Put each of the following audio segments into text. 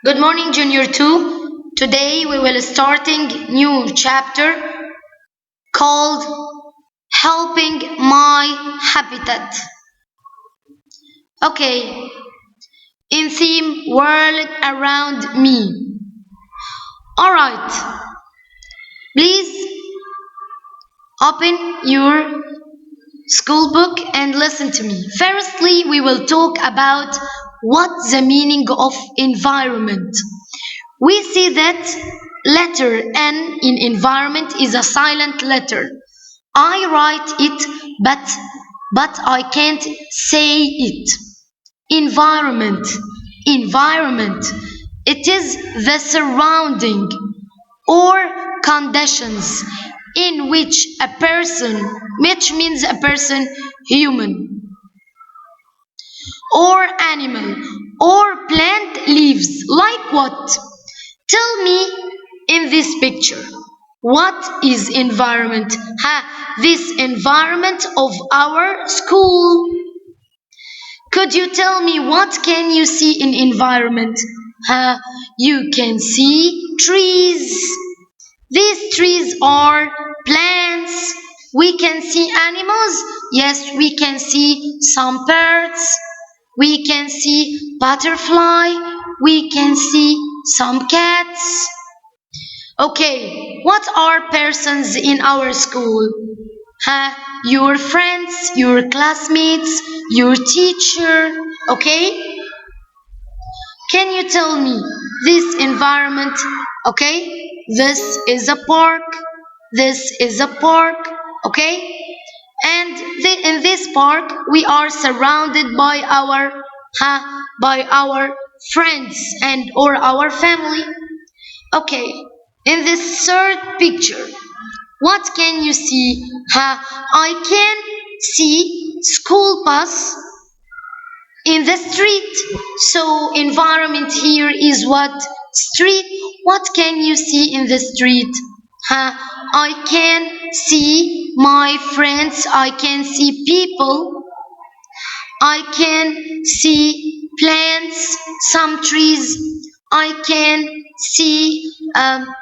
Good morning, Junior 2. Today we will starting new chapter called Helping My Habitat. Okay, in theme World Around Me. Alright, please open your school book and listen to me. Firstly, we will talk about what's the meaning of environment. We see that letter N in environment is a silent letter. I write it, but I can't say it. Environment, environment. It is the surrounding or conditions in which which means a person, human, or animal, or plant lives. Like what? Tell me in this picture. What is environment? This environment of our school. Could you tell me what can you see in environment? You can see trees. These trees are plants. We can see animals. Yes, we can see some birds. We can see butterfly. We can see some cats. Okay, what are persons in our school? Your friends, your classmates, your teacher. Okay? Can you tell me this environment? Okay? This is a park. This is a park. Okay? And in this park, we are surrounded by our friends and or our family. Okay, in this third picture, what can you see? I can see school bus in the street. So environment here is what? Street. What can you see in the street? I can see my friends. I can see people. I can see plants, some trees. I can see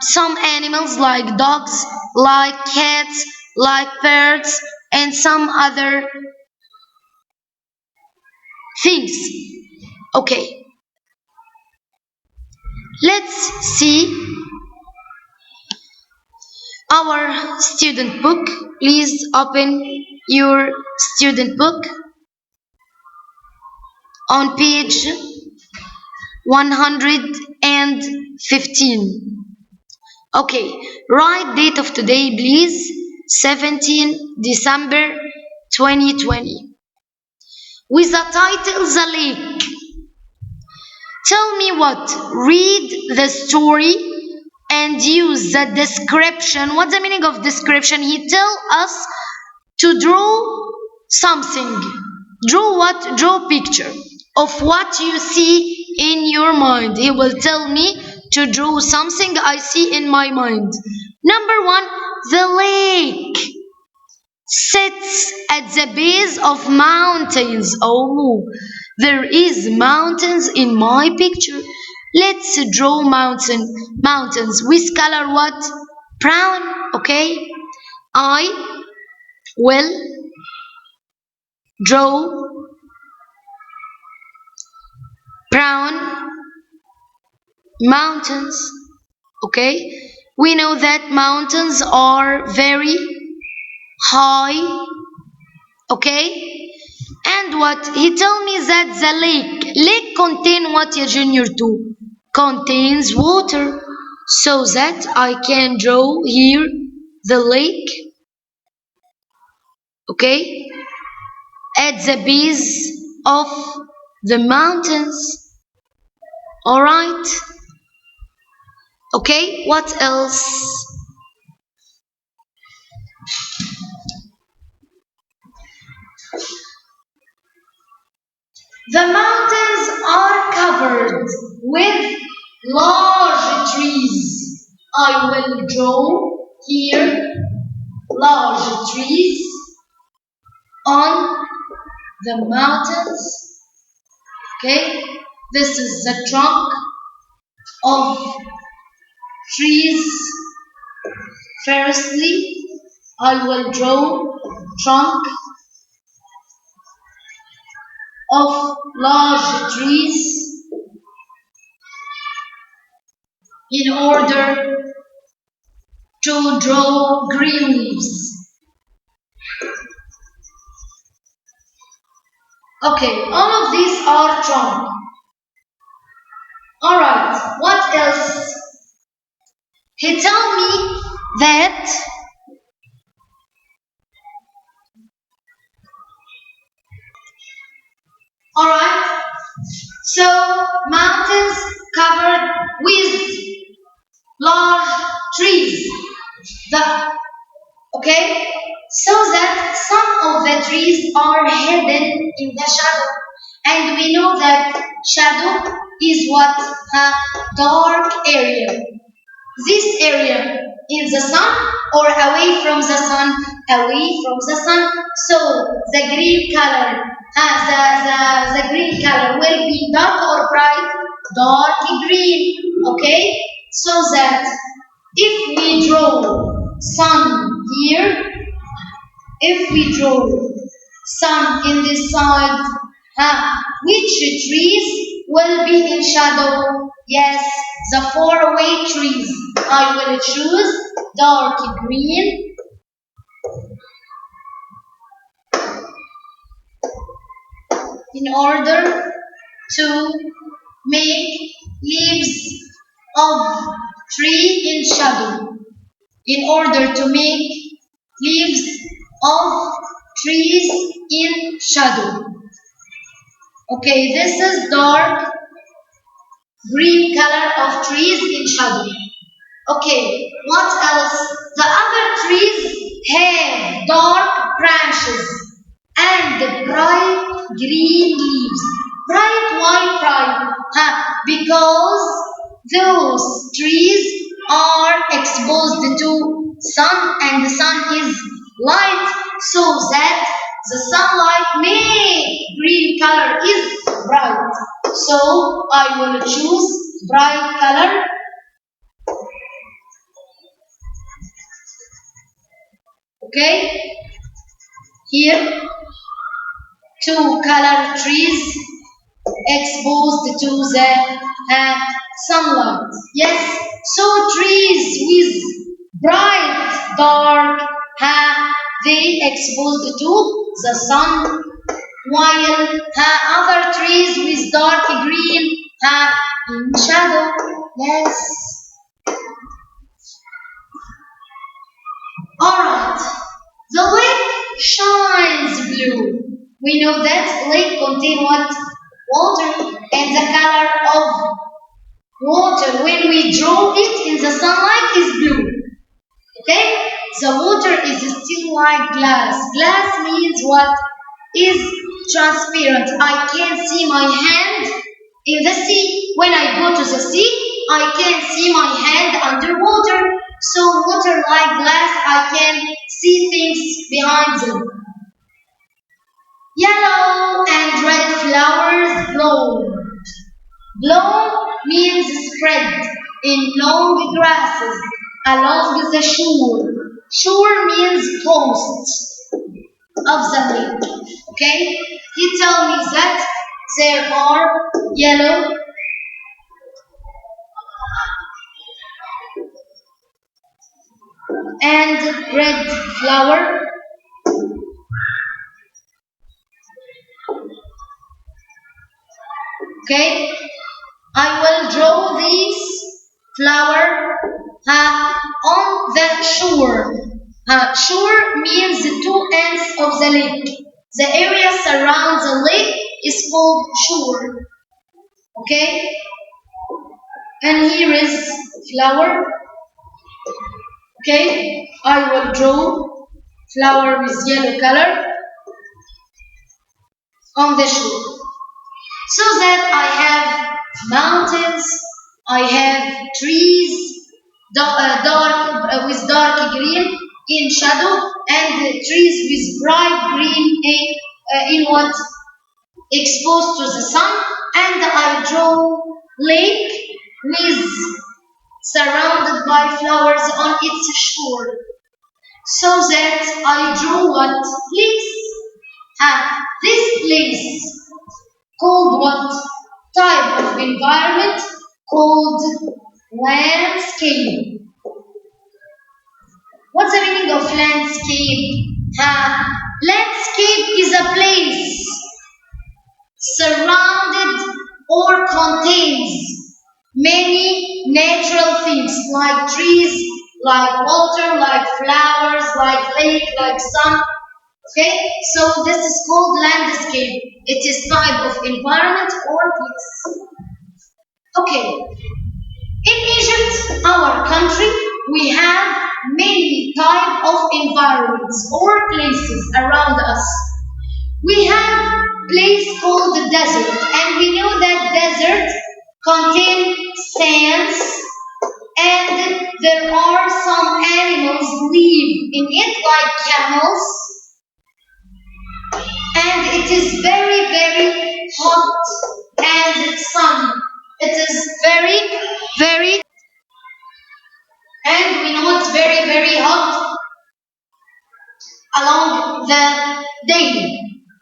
some animals like dogs, like cats, like birds, and some other things. Okay, let's see our student book. Please open your student book on page 115. Okay, write date of today, please. 17 December 2020. With the title The Lake. Tell me what? Read the story and use the description. What's the meaning of description? He tell us to draw something. Draw what? Draw picture of what you see in your mind. He will tell me to draw something I see in my mind. Number one, the lake sits at the base of mountains. Oh, there is mountains in my picture. Let's draw mountains with color what? Brown. Okay, I will draw brown mountains. Okay, we know that mountains are very high. Okay, and what he told me that the lake contain what, ya junior 2? Contains water, so that I can draw here the lake. Okay, at the base of the mountains. All right. Okay, what else? The mountains are covered with large trees. I will draw here large trees on the mountains. Okay, this is the trunk of trees. Firstly, I will draw trunk of large trees in order to draw green leaves. Okay, all of these are trunk. Alright, what else? He told me that alright, so mountains covered with large trees. Okay, so that some of the trees are hidden in the shadow, and we know that shadow is what? A dark area. This area in the sun or away from the sun? Away from the sun. So the green color, the green color will be dark or bright? Dark green. Okay, so that if we draw sun here, if we draw sun in this side, which trees will be in shadow? Yes, the faraway trees. I will choose dark green in order to make leaves of tree in shadow. In order to make leaves of trees in shadow. Okay, this is dark green color of trees in shadow. Okay, what else? The other trees have dark branches and bright green leaves. Bright, why bright? Because those trees are exposed to sun, and the sun is light, so that the sunlight make green color is bright. So I will choose bright color. Okay, here two color trees exposed to the sunlight. Yes, so trees with bright dark, they exposed to the sun, while other trees with dark green in shadow. Yes. Alright. The lake shines blue. We know that lake contains what? Water, and the color of water when we draw it in the sunlight is blue. Okay? The water is still like glass. Glass means what? Is transparent. I can see my hand in the sea. When I go to the sea, I can see my hand underwater. So water like glass, I can see things behind them. Yellow and red flowers bloom. Bloom means spread in long grasses along the shore. Shore means coast of the lake. Okay? He told me that there are yellow and red flower. Okay? I will draw these flower on the shore. Shore means the two ends of the lake. The area surrounds the lake is called shore. Okay? And here is flower. Okay? I will draw flower with yellow color on the shore. So that I have mountains, I have trees, with dark green in shadow, and trees with bright green in what? Exposed to the sun, and I draw lake with surrounded by flowers on its shore. So that I drew what place? This place called what type of environment? Called landscape. What's the meaning of landscape? Landscape is a place surrounded or contains many natural things like trees, like water, like flowers, like lake, like sun. Okay, so this is called landscape. It is type of environment or place. Okay, in Egypt, our country, we have many type of environments or places around us. We have place called the desert, and we know that desert contain sands, and there are some animals live in it like camels, and it is very very hot and sun. It is very and we know it's very very hot along the day.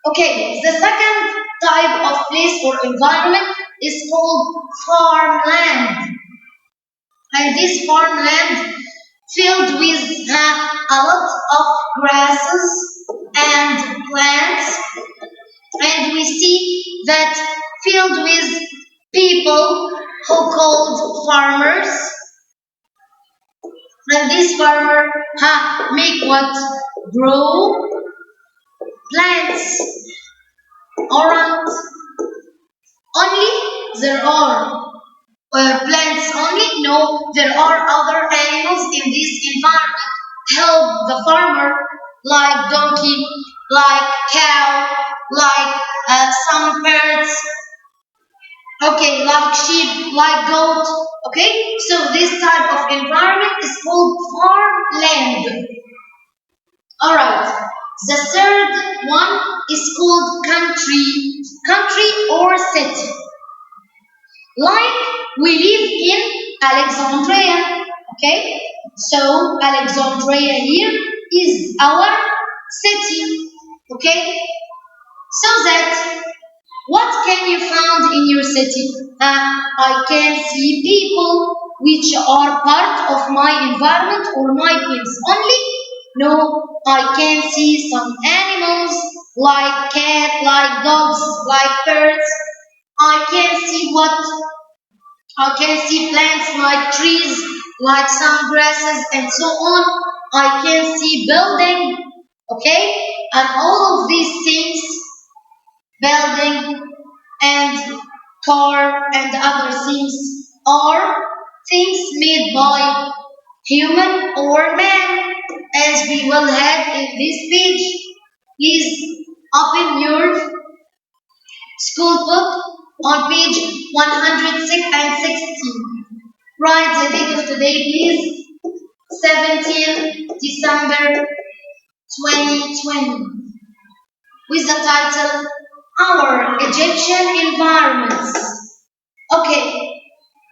Okay, the second type of place or environment is called farmland. And this farmland filled with a lot of grasses and plants, and we see that filled with people who called farmers, and this farmer make what? Grow plants. Alright. Only there are plants only? No, there are other animals in this environment help the farmer, like donkey, like cow, like some birds, okay, like sheep, like goat. Okay, so this type of environment is called farmland. Alright, the third one is called country or city. Like we live in Alexandria, okay? So Alexandria here is our city, okay? So that what can you find in your city? I can see people which are part of my environment or my place only. No, I can see some animals like cat, like dogs, like birds. I can see what? I can see plants like trees, like some grasses and so on. I can see building, okay? And all of these things, building and car and other things are things made by human or man, as we will have in this page. Please open your school book on page 106 and 16. Write the date of today, please. 17 December 2020. With the title, Our Egyptian Environments. Okay,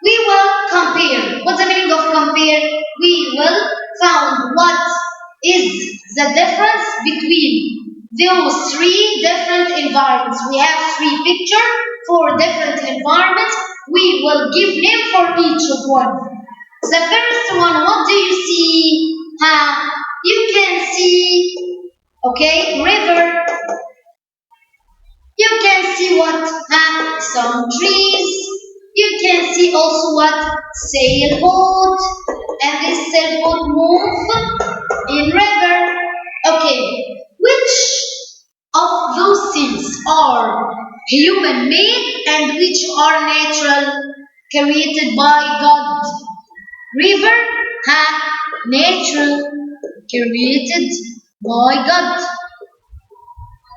we will compare. What's the meaning of compare? We will find what is the difference between those three different environments. We have three pictures for different environments. We will give name for each of one. The first one, what do you see? You can see, okay, river. You can see what? Some trees. You can see also what? Sailboat. And this sailboat move in river. Okay, which of those things are human made and which are natural, created by God? River, natural, created by God.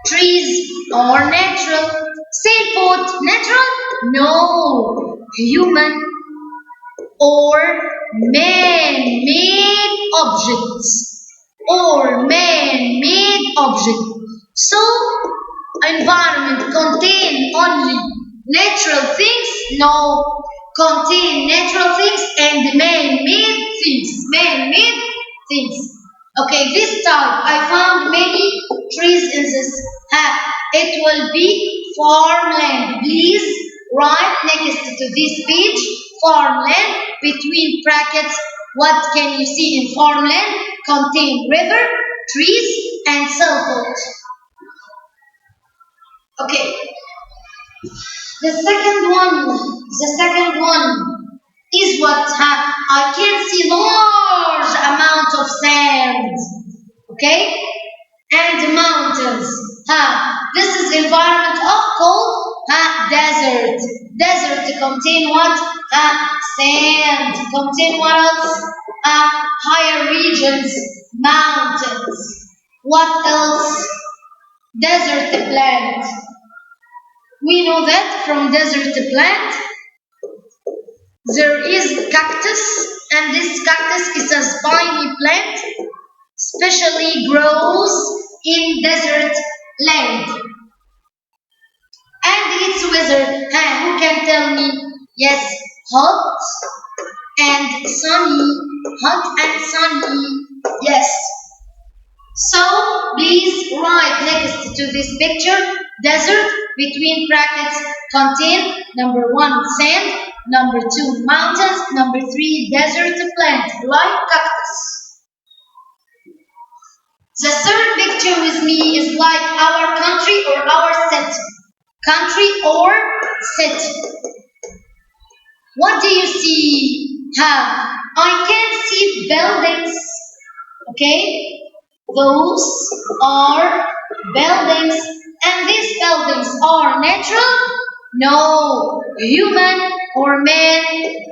Trees are natural. Sailboat, natural? No. Human or man-made objects. Or man-made object. So, environment contain only natural things? No. contain natural things and man-made things. Man-made things. Okay, this type I found many trees in this. It will be farmland. Please write next to this page farmland between brackets. What can you see in farmland? Contain river, trees, and sailboat. Okay. The second one is what? I can see large amount of sand. Okay? And mountains. This is environment called desert. Desert contain what? Sand. Contain what else? Higher regions, mountains. What else? Desert plant. We know that from desert plant there is cactus, and this cactus is a spiny plant, especially grows in desert land. And its weather, who can tell me? Yes, hot and sunny. Hot and sunny. Yes. So please write next to this picture desert between brackets contain number 1 sand, number 2 mountains, number 3 desert plant like cactus. The third picture with me is like our country or our city. Country or city. What do you see? I can see buildings. Okay? Those are buildings. And these buildings are natural? No. Human or man-made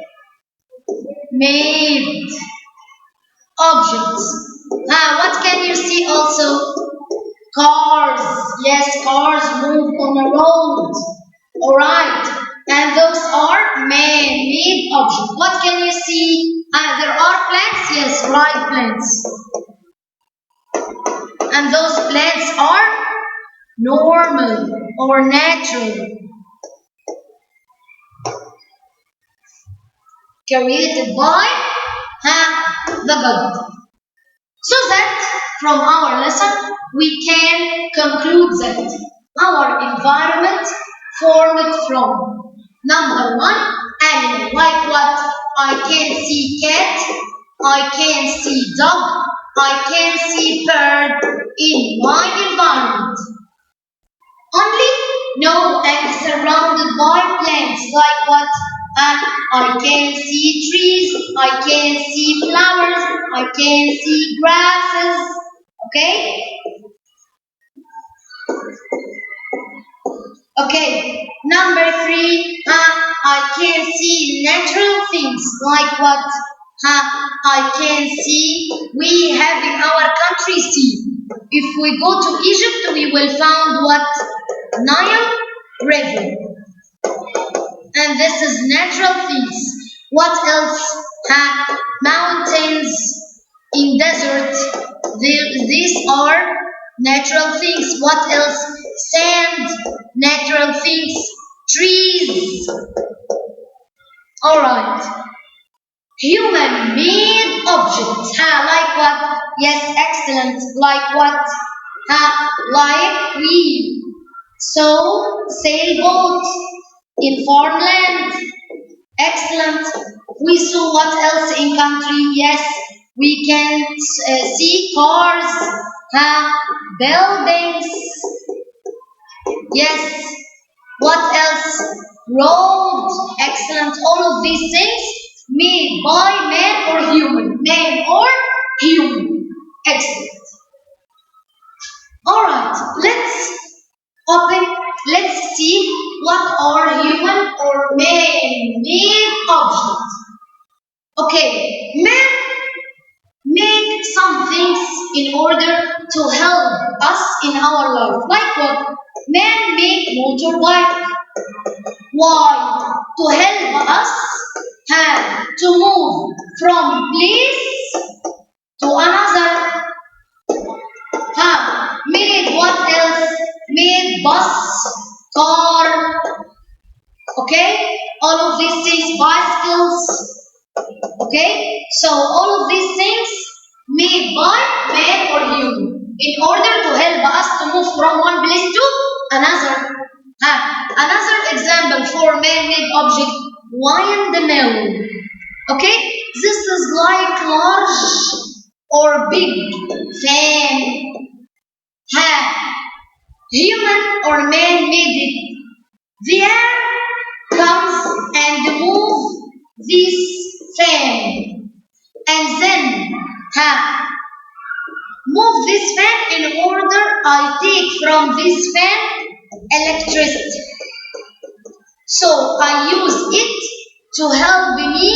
objects. What can you see also? Cars. Yes, cars move on a road. Alright. And those are man-made objects. What can you see? There are plants? Yes, right plants. And those plants are normal or natural. Created by the God. So that from our lesson we can conclude that our environment formed from number 1 animal. Like what? I can see cat, I can see dog, I can see bird in my environment. Only? No, I'm surrounded by plants. Like what? I can see trees, I can see flowers, I can see grasses. Okay? Okay, number 3, I can see natural things. Like what? I can see we have in our country sea. If we go to Egypt, we will find what? Nile River. And this is natural things. What else? Mountains in desert. These are natural things. What else? Sand, natural things. Trees. Alright. Human-made objects. Like what? Yes, excellent. Like what? Like we saw sailboat in farmland. Excellent. We saw what else in country? Yes, we can see cars, buildings. Yes. What else? Road. Excellent. All of these things made by man or human. Man or human. Excellent. Alright, let's see what are human or man-made objects. Okay, man make some things in order to help us in our life. Like what? Man make motorbike. Why? To help us to move from place to another. Made what else? Made bus, car. Okay? all of these things, bicycles. Okay, so all of these things made by man or human in order to help us to move from one place to another. Another example for man-made object, windmill. Okay, this is like large or big fan. Human or man made it. The air comes and move this fan, and then move this fan in order I take from this fan electricity. So I use it to help me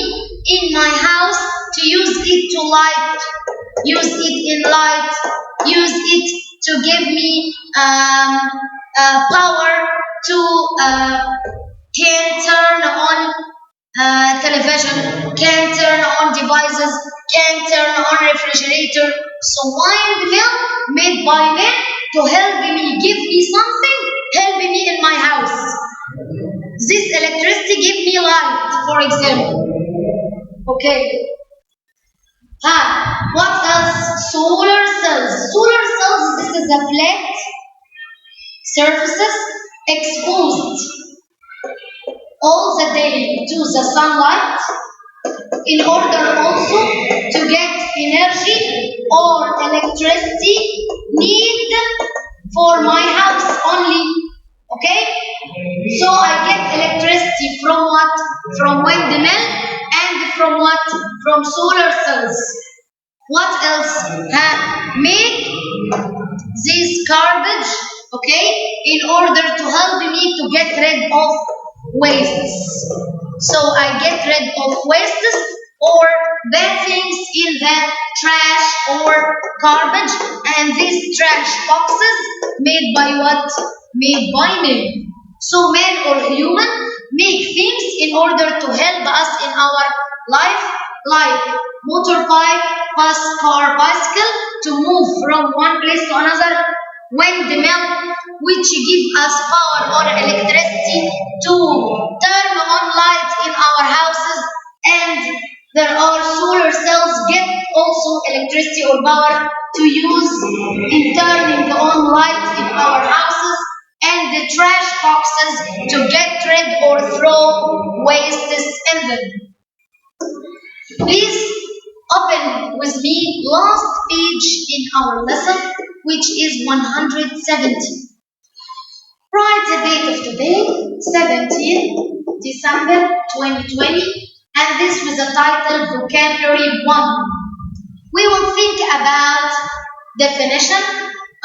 in my house, to use it to light, use it in light, use it to give me power to can turn on television, can turn on devices, can turn on refrigerator. So windmill made by man to help me, give me something, help me in my house. This electricity give me light, for example. Okay. What else? Solar cells. Solar cells, this is a flat surfaces exposed all the day to the sunlight in order also to get energy or electricity need for my house only. Okay? So I get electricity from what? From windmill, and from what? From solar cells. What else? Make this garbage, okay, in order to help me to get rid of wastes. So I get rid of wastes or bad things in the trash or garbage, and these trash boxes made by what? Made by man. So man or human make things in order to help us in our life, like motorbike, bus, car, bicycle, to move from one place to another, windmill, which give us power or electricity to turn on lights in our houses, and there are solar cells get also electricity or power to use in turning on lights in our houses, and the trash boxes to get rid or throw wastes in them. Please open with me last page in our lesson, which is 170. Write the date of today, 17 December 2020, and this was the title Vocabulary 1. We will think about definition.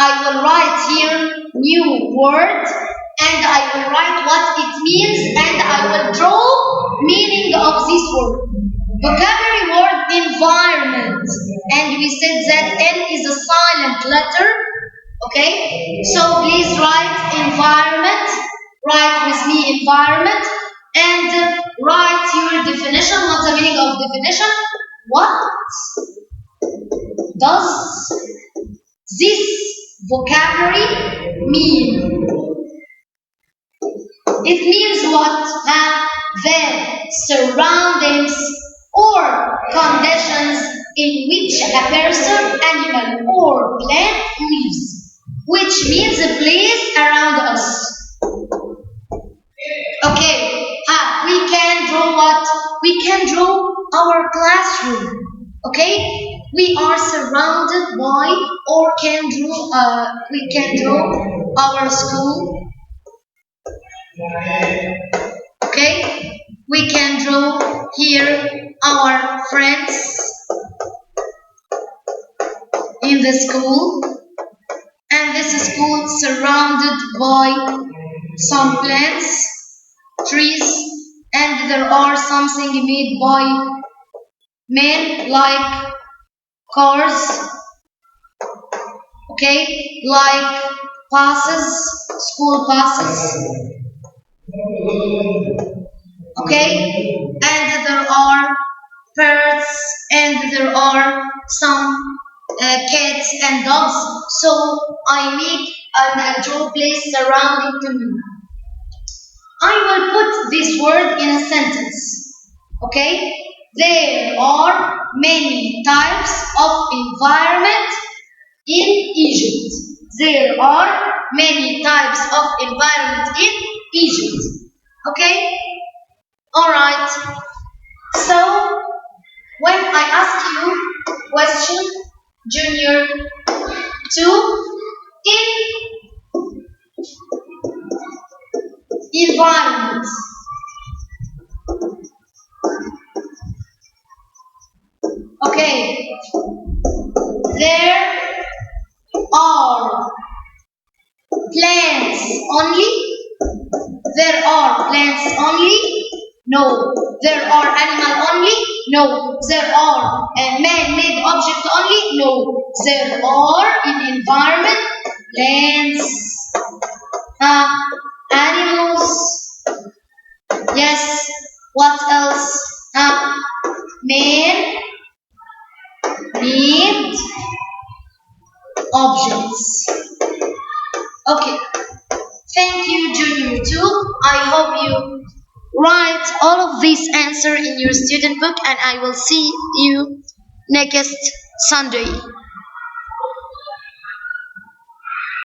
I will write here new word, and I will write what it means, and I will draw meaning of this word. Vocabulary word environment, and we said that N is a silent letter. Okay, so please write environment. Write with me environment, and write your definition. What's the meaning of definition? What does this vocabulary mean? It means what? The surroundings or conditions in which a person, animal, or plant lives, which means a place around us. Okay, we can draw what? We can draw our classroom. Okay, we are surrounded by, or we can draw our school. Okay, we can draw here our friends in the school, and this school surrounded by some plants, trees, and there are something made by men like cars, okay, like buses, school buses, okay, and there are birds, and there are some cats and dogs. So I make a draw place surrounding to me. I will put this word in a sentence. Okay? There are many types of environment in Egypt. There are many types of environment in Egypt. Okay? Alright. So, when I ask you question, Junior 2, in environment, okay, there are plants only. There are plants only. No. There are animal only. No. There are man-made object only. No. There are in environment plants, animals. Yes. What else? Man-made objects. Okay. Thank you, Junior 2. I hope you write all of these answers in your student book, and I will see you next Sunday.